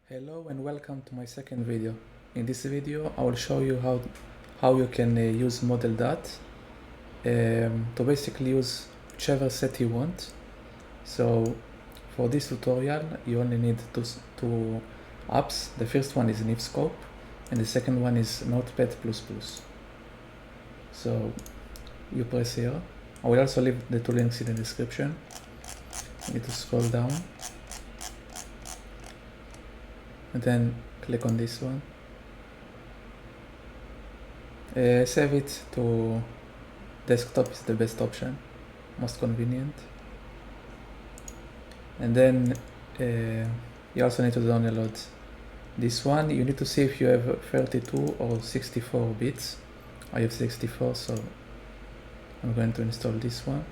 Hello and welcome to my second video. In this video I will show you how you can use Model.dat to basically use whichever set you want. So for this tutorial you only need two apps. The first one is Nifscope and the second one is Notepad++. So you press here. I will also leave the two links in the description. You need to scroll down and then click on this one. Save it to desktop is the best option, most convenient. And then you also need to download this one. You need to see if you have 32 or 64 bits. I have 64, so I'm going to install this one.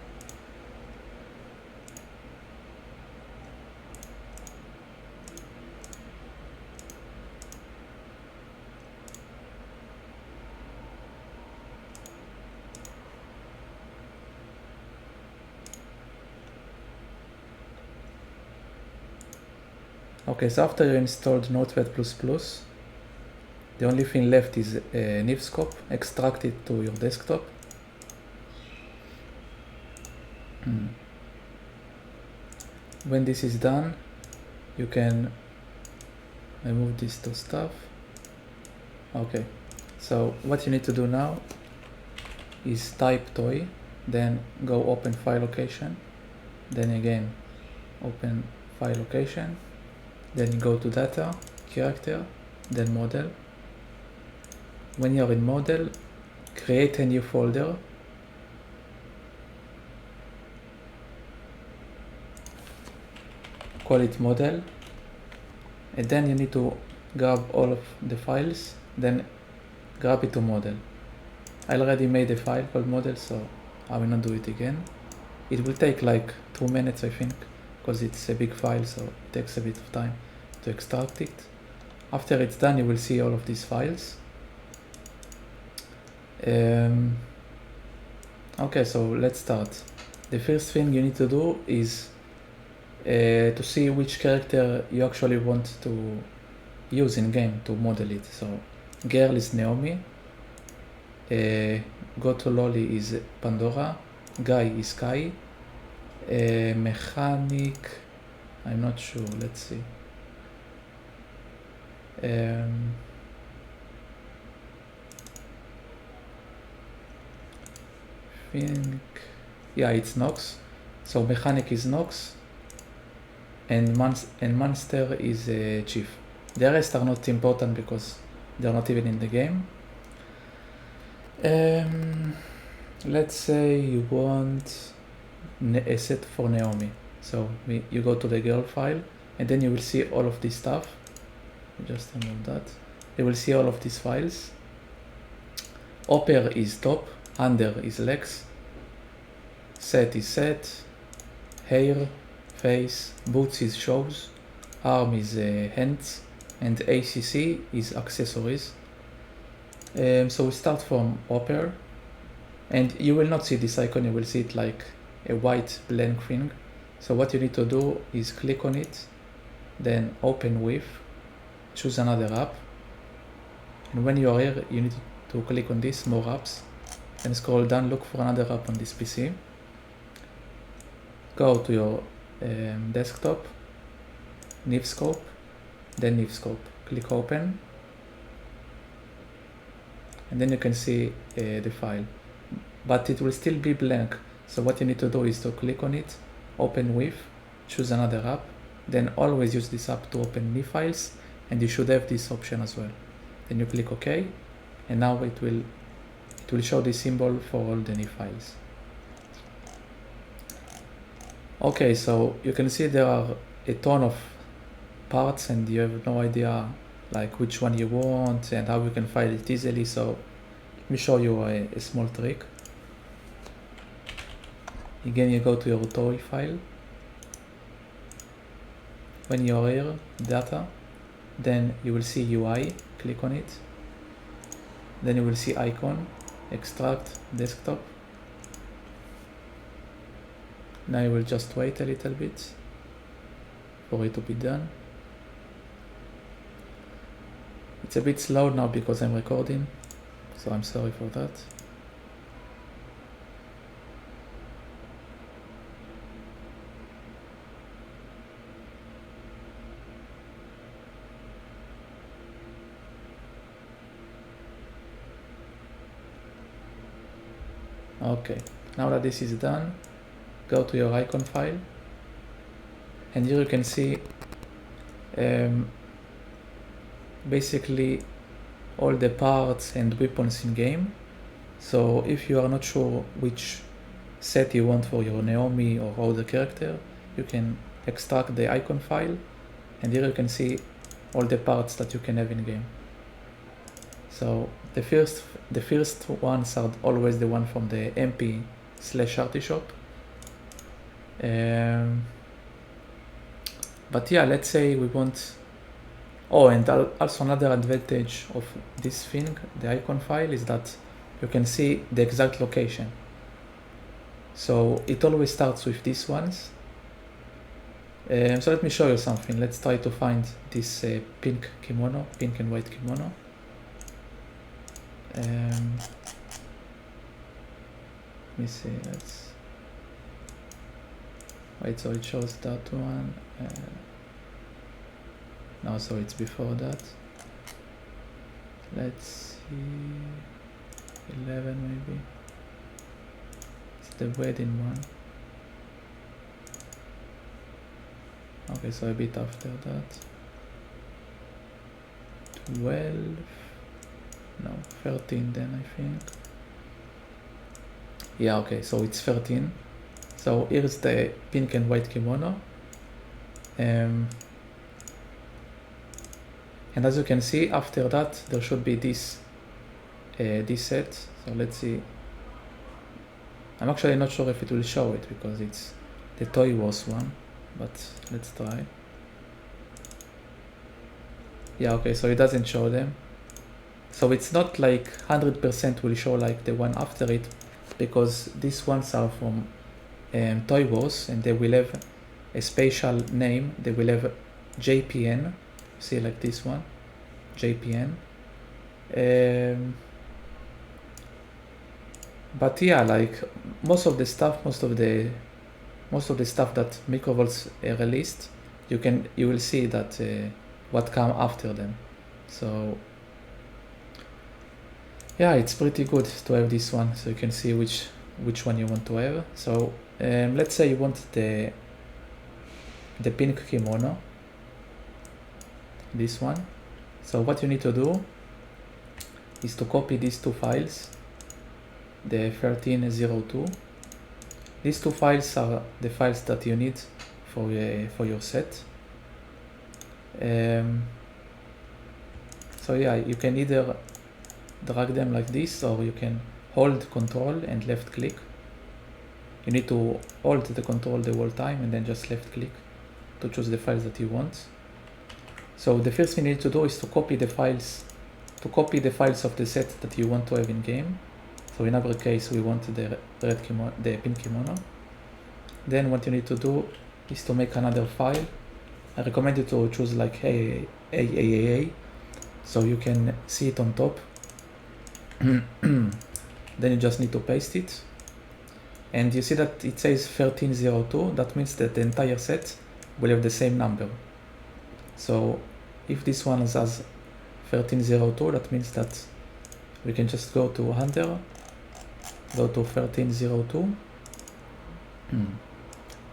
Okay, so after you installed Notepad++, the only thing left is Nifscope. Extract it to your desktop. When this is done, you can remove these two stuff. Okay, so what you need to do now is type toy, then go open file location, then again open file location, then you go to data, character, then model. When you're in model, create a new folder. Call it model, and then you need to grab all of the files, then grab it to model. I already made a file called model, so I will not do it again. It will take like 2 minutes, I think, because it's a big file, so it takes a bit of time to extract it. After it's done, you will see all of these files. Okay, so let's start. The first thing you need to do is to see which character you actually want to use in game to model it. So girl is Naomi, go to lolly is Pandora, guy is Kai, mechanic, I'm not sure, let's see. Think, yeah, it's Nox. So mechanic is Nox, and monster is Chief. The rest are not important because they're not even in the game. Let's say you want a set for Naomi. So you go to the girl file, and then you will see all of this stuff. Just remove that. You will see all of these files. Upper is top, under is legs, set is set, hair, face, boots is shoes, arm is hands, and ACC is accessories. So we start from upper, and you will not see this icon, you will see it like a white blank thing. So what you need to do is click on it, then open with, choose another app, and when you are here you need to click on this more apps and scroll down, look for another app on this PC, go to your desktop, Nifscope, then Nifscope, click open, and then you can see the file, but it will still be blank. So what you need to do is to click on it, open with, choose another app, then always use this app to open new files, and you should have this option as well. Then you click OK, and now it will show the symbol for all the new files. Okay, so you can see there are a ton of parts and you have no idea like which one you want and how you can file it easily. So let me show you a small trick. Again, you go to your toy file. When you're here, data, then you will see UI, click on it. Then you will see icon, extract, desktop. Now you will just wait a little bit for it to be done. It's a bit slow now because I'm recording, so I'm sorry for that. Okay, now that this is done, go to your icon file, and here you can see basically all the parts and weapons in game. So if you are not sure which set you want for your Naomi or other character, you can extract the icon file, and here you can see all the parts that you can have in game. So the first ones are always the one from the MP/Artishop. But yeah, let's say we want. Oh, and also another advantage of this thing, the icon file, is that you can see the exact location. So it always starts with these ones. So let me show you something. Let's try to find this pink kimono, pink and white kimono. Let me see, let's wait, so it shows that one. No, so it's before that. Let's see, 11 maybe. It's the wedding one. Okay, so a bit after that. 12. No, 13 then I think. Yeah, okay, so it's 13. So here's the pink and white kimono. And as you can see, after that there should be this set. So let's see. I'm actually not sure if it will show it because it's the ToyHeroes one, but let's try. Yeah, okay, so it doesn't show them. So it's not like 100% will show like the one after it, because these ones are from ToyHeroes and they will have a special name. They will have JPN. See, like this one, JPN. But yeah, like most of the stuff that Microvolts released, you will see that what come after them. So yeah, it's pretty good to have this one, so you can see which one you want to have. So let's say you want the pink kimono, this one. So what you need to do is to copy these two files, the 1302. These two files are the files that you need for your set. So yeah, you can either drag them like this, or you can hold Control and left click. You need to hold the Control the whole time and then just left click to choose the files that you want. So the first thing you need to do is to copy the files of the set that you want to have in game. So in our case, we want the pink kimono. Then what you need to do is to make another file. I recommend you to choose like AAA, so you can see it on top. Then you just need to paste it, and you see that it says 1302. That means that the entire set will have the same number. So if this one has 1302, that means that we can just go to Hunter, go to 1302.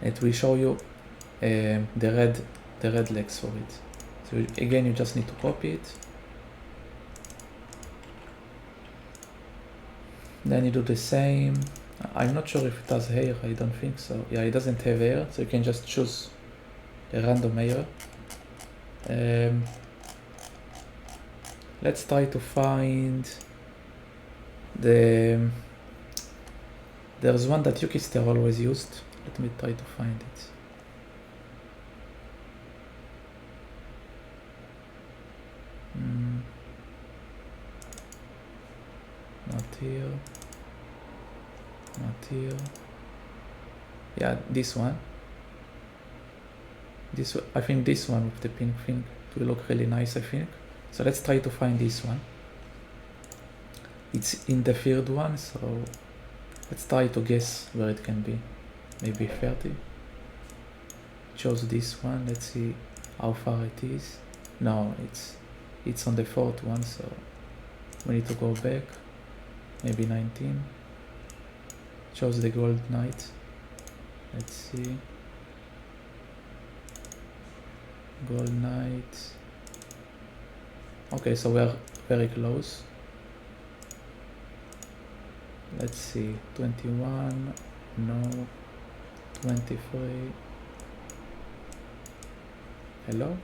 It will show you the red legs for it. So again, you just need to copy it. Then you do the same. I'm not sure if it has hair, I don't think so. Yeah, it doesn't have hair, so you can just choose a random hair. Let's try to find there's one that Yukister always used. Let me try to find it. Not here. Not here. Yeah, this one. I think this one with the pink thing will look really nice, I think. So let's try to find this one. It's in the third one, so let's try to guess where it can be. Maybe 30. Chose this one. Let's see how far it is. No, it's on the fourth one, so we need to go back. Maybe 19. Chose the gold knight. Let's see. Gold knight. Okay, so we're very close. Let's see. 21. No. 23. Hello?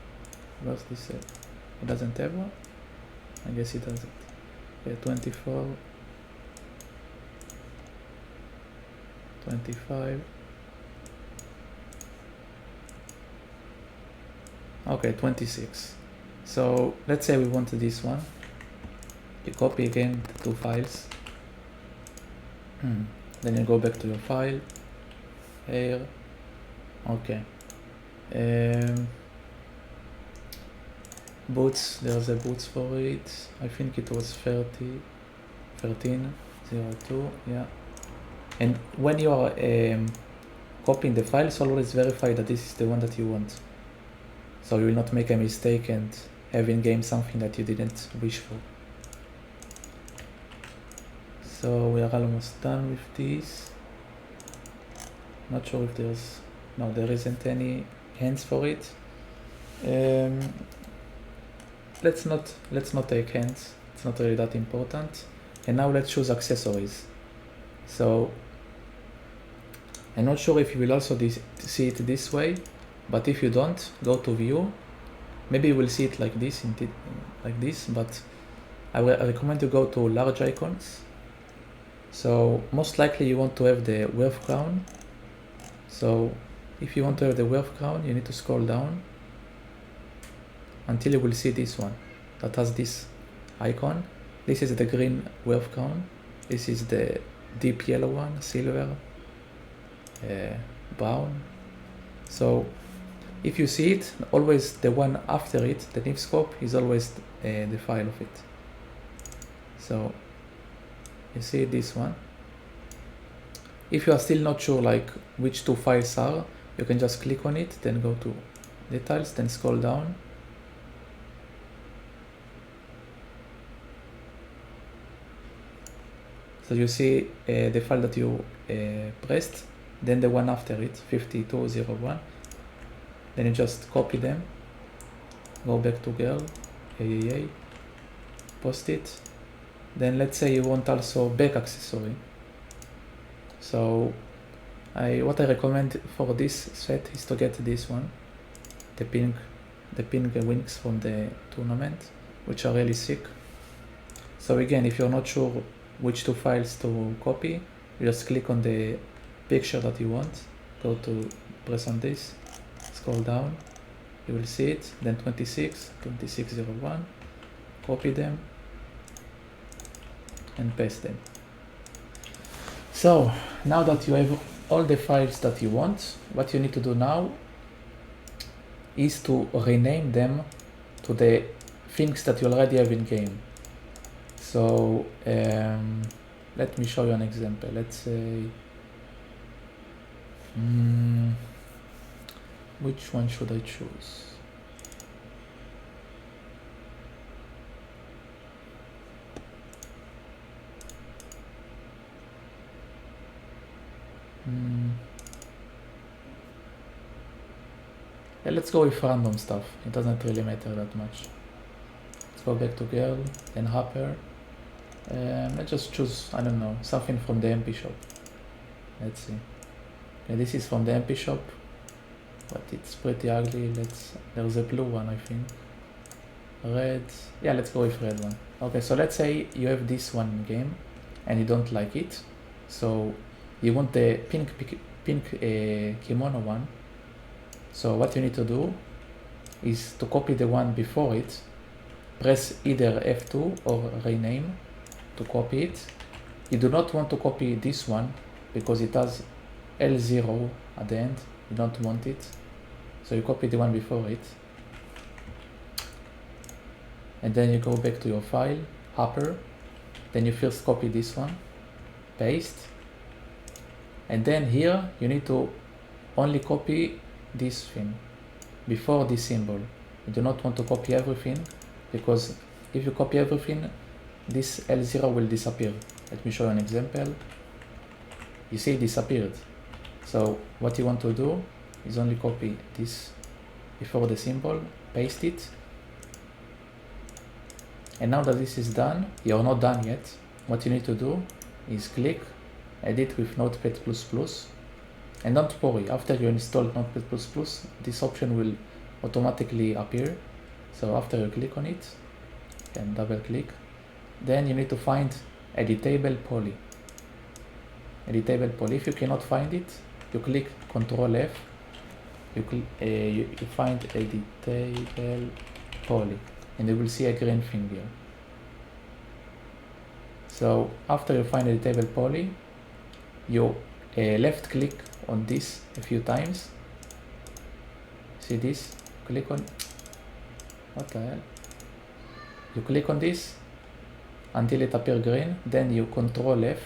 What's this? It doesn't have one? I guess it doesn't. Okay, 24. 25. Okay, 26. So let's say we want this one. You copy again the two files. Then you go back to your file. Here. Okay. Boots, there's a boots for it. I think it was 13, 02, yeah. And when you are copying the files, always verify that this is the one that you want. So you will not make a mistake and have in game something that you didn't wish for. So we are almost done with this. Not sure if there's, no, there isn't any hands for it. Let's not take hands. It's not really that important. And now let's choose accessories. So I'm not sure if you will also see it this way, but if you don't, go to view. Maybe you will see it like this, but I recommend you go to large icons. So most likely you want to have the wave crown. So if you want to have the wave crown, you need to scroll down until you will see this one that has this icon. This is the green wave crown. This is the deep yellow one, silver, brown. So if you see it, always the one after it, the nib scope, is always the file of it. So you see this one. If you are still not sure like which two files are, you can just click on it, then go to details, then scroll down. So you see the file that you pressed, then the one after it, 5201. Then you just copy them, go back to girl, post it. Then let's say you want also back accessory. So what I recommend for this set is to get this one, the pink wings from the tournament, which are really sick. So again, if you're not sure which two files to copy, you just click on the picture that you want, press on this, scroll down, you will see it, then 2601, copy them and paste them. So now that you have all the files that you want, what you need to do now is to rename them to the things that you already have in game. So let me show you an example. Let's say, which one should I choose? Yeah, let's go with random stuff. It doesn't really matter that much. Let's go back to girl and Hopper. Let's just choose, I don't know, something from the MP shop. Let's see. Okay, this is from the MP shop, but it's pretty ugly. There's a blue one, I think. Red. Yeah, let's go with red one. Okay, so let's say you have this one in game and you don't like it. So you want the pink kimono one. So what you need to do is to copy the one before it, press either F2 or rename to copy it. You do not want to copy this one because it has L0 at the end. You don't want it. So you copy the one before it. and then you go back to your file, Hopper, then you first copy this one, paste, and then here you need to only copy this thing before this symbol. You do not want to copy everything, because if you copy everything, this L0 will disappear. Let me show you an example. You see it disappeared. So what you want to do is only copy this before the symbol, paste it. And now that this is done, you're not done yet. What you need to do is click Edit with Notepad++. And don't worry, after you install Notepad++, this option will automatically appear. So after you click on it, you can double click. Then you need to find Editable Poly. Editable Poly. If you cannot find it, you click Ctrl F. You find Editable Poly, and you will see a green thing here. So after you find Editable Poly, you left click on this a few times. See this? Click on. What the hell? You click on this until it appears green. Then you Ctrl F,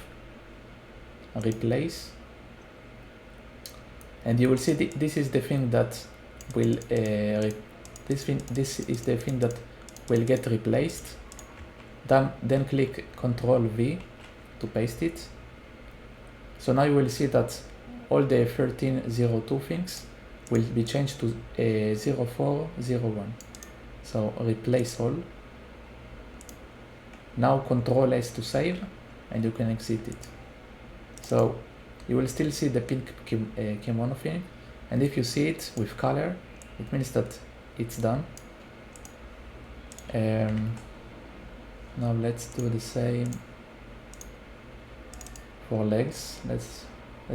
replace, and you will see this is the thing that will this is the thing that will get replaced. Then click Ctrl V to paste it. So now you will see that all the 1302 things will be changed to 0401. So replace all. Now Ctrl S to save, and you can exit it. So you will still see the pink kimono thing, and if you see it with color, it means that it's done. Now let's do the same for legs. Let's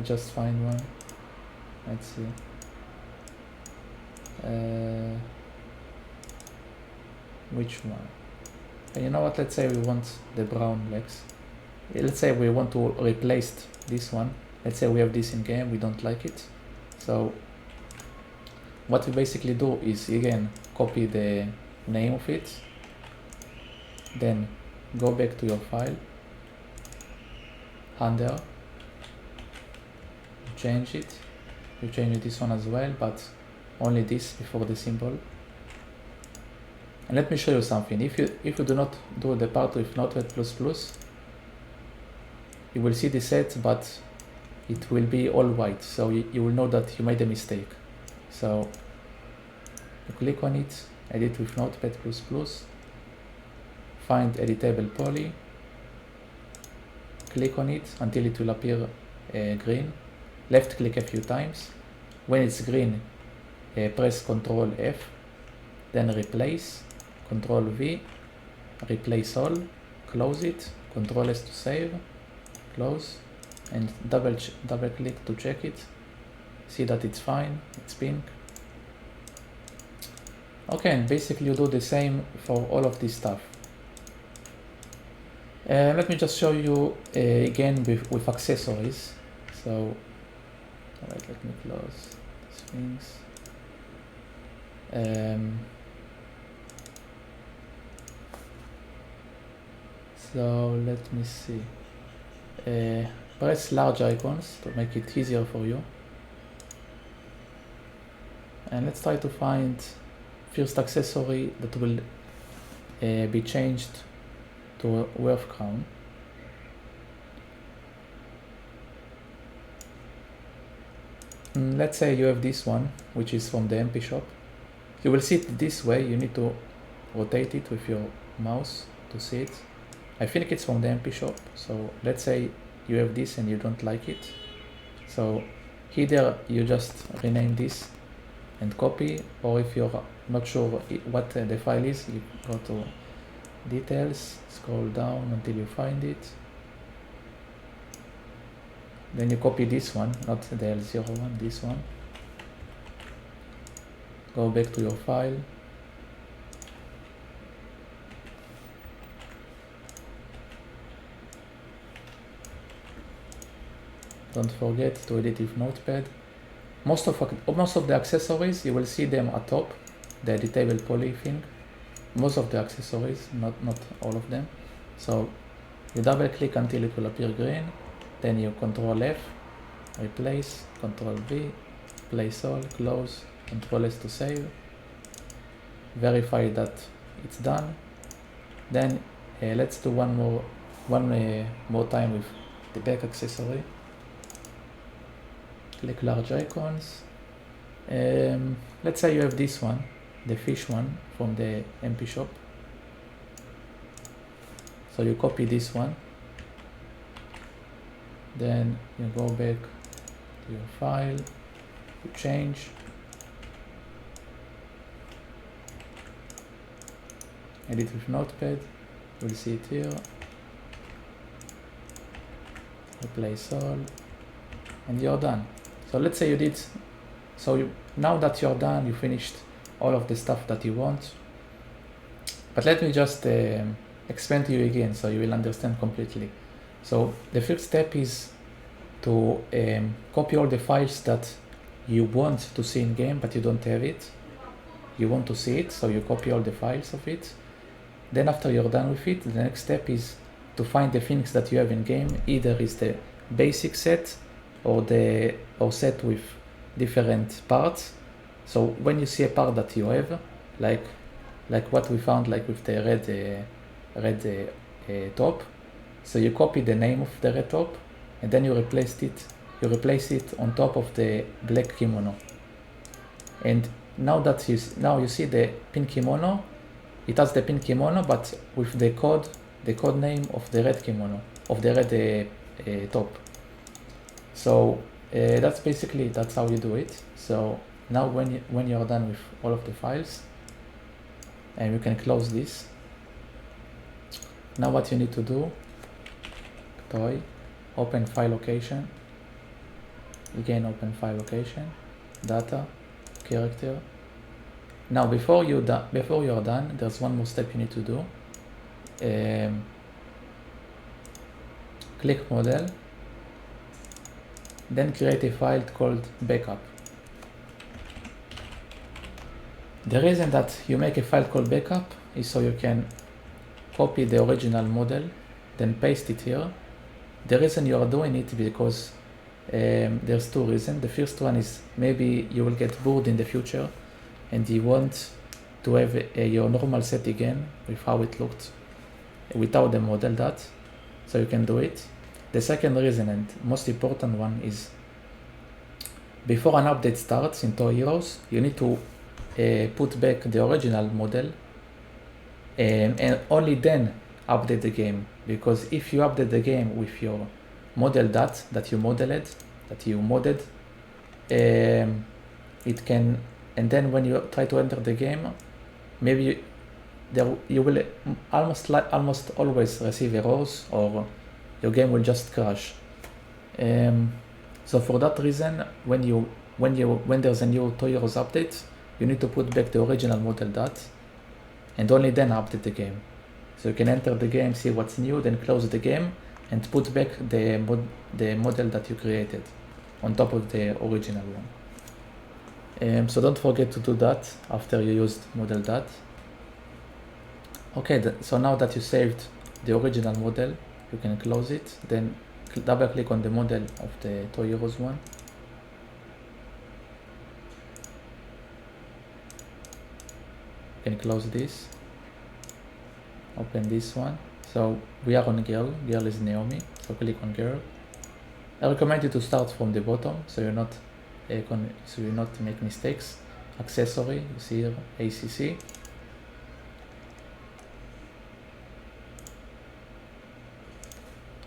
just find one. Let's see. Which one? And you know what? Let's say we want the brown legs. Let's say we want to replace this one. Let's say we have this in game, we don't like it. So what we basically do is, again, copy the name of it, then go back to your file, under, change it. You change this one as well, but only this before the symbol. And let me show you something. If you do not do the part with Notepad++, you will see the set, but it will be all white, so you will know that you made a mistake. So you click on it, edit with Notepad++, find Editable Poly, click on it until it will appear green, left click a few times. When it's green, press Ctrl F, then replace, Ctrl V, replace all, close it, Ctrl S to save, close, and double click to check it. See that it's fine, it's pink. Okay, and basically you do the same for all of this stuff. Let me just show you again with accessories. So, alright, let me close these things. So let me see. Press large icons to make it easier for you. And let's try to find first accessory that will be changed to a Werf crown. Let's say you have this one, which is from the MP shop. You will see it this way. You need to rotate it with your mouse to see it. I think it's from the MP shop. So let's say you have this and you don't like it. So either you just rename this and copy, or if you're not sure what the file is, you go to details, scroll down until you find it. Then you copy this one, not the L01, this one. Go back to your file. Don't forget to edit with Notepad. Most of the accessories, you will see them at top, the editable poly thing. most of the accessories, not all of them. So you double click until it will appear green, then you Control F, replace, Control V, place all, close, Control S to save, verify that it's done. Then let's do one more time with the back accessory. Click large icons. Let's say you have this one, the fish one from the MP shop. So you copy this one, then you go back to your file, you change, edit with Notepad, you'll see it here, replace all, and you're done. So let's say you did, now that you're done, you finished all of the stuff that you want, but let me just explain to you again so you will understand completely. So the first step is to copy all the files that you want to see in game but you don't have it. You want to see it, so you copy all the files of it. Then after you're done with it, the next step is to find the things that you have in game. Either is the basic set or set with different parts. So when you see a part that you have, like what we found, like with the red top, so you copy the name of the red top and then you replace it on top of the black kimono. And now you see the pink kimono, it has the pink kimono but with the code name of the red kimono, of the red top. So that's how you do it. So now when you're done with all of the files, and you can close this. Now what you need to do, toy, open file location, again open file location, data, character. Now before you're done, there's one more step you need to do. Click model, then create a file called backup. The reason that you make a file called backup is so you can copy the original model, then paste it here. The reason you are doing it because there's two reasons. The first one is maybe you will get bored in the future and you want to have your normal set again with how it looked without the Model.dat, so you can do it. The second reason and most important one is before an update starts in ToyHeroes, you need to put back the original model and only then update the game, because if you update the game with your Model.dat that you modded, it can, and then when you try to enter the game, maybe you will almost always receive errors or your game will just crash. So for that reason, when there's a new ToyHeroes update, you need to put back the original Model.dat and only then update the game. So you can enter the game, see what's new, then close the game and put back the model that you created on top of the original one. So don't forget to do that after you used Model.dat. Okay, so now that you saved the original model, you can close it, then double click on the model of the ToyHeroes one. You can close this, open this one. So we are on girl is Naomi, so click on girl. I recommend you to start from the bottom so you're not make mistakes. Accessory, you see here ACC.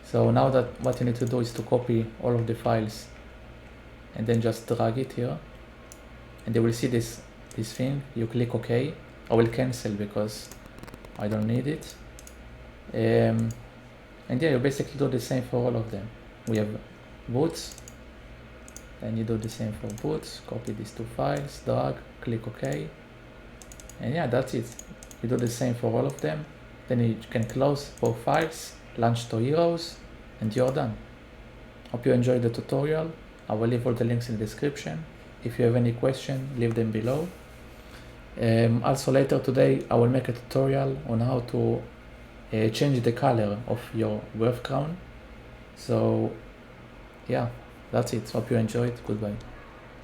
So now that what you need to do is to copy all of the files and then just drag it here, and you will see this thing. You click OK. I will cancel because I don't need it. And yeah, you basically do the same for all of them. We have boots, then you do the same for boots. Copy these two files, drag, click OK, and yeah, that's it. You do the same for all of them. Then you can close both files, launch ToyHeroes, and you're done. Hope you enjoyed the tutorial. I will leave all the links in the description. If you have any question, leave them below. Also later today I will make a tutorial on how to change the color of your wave crown. So yeah, that's it. Hope you enjoyed. Goodbye.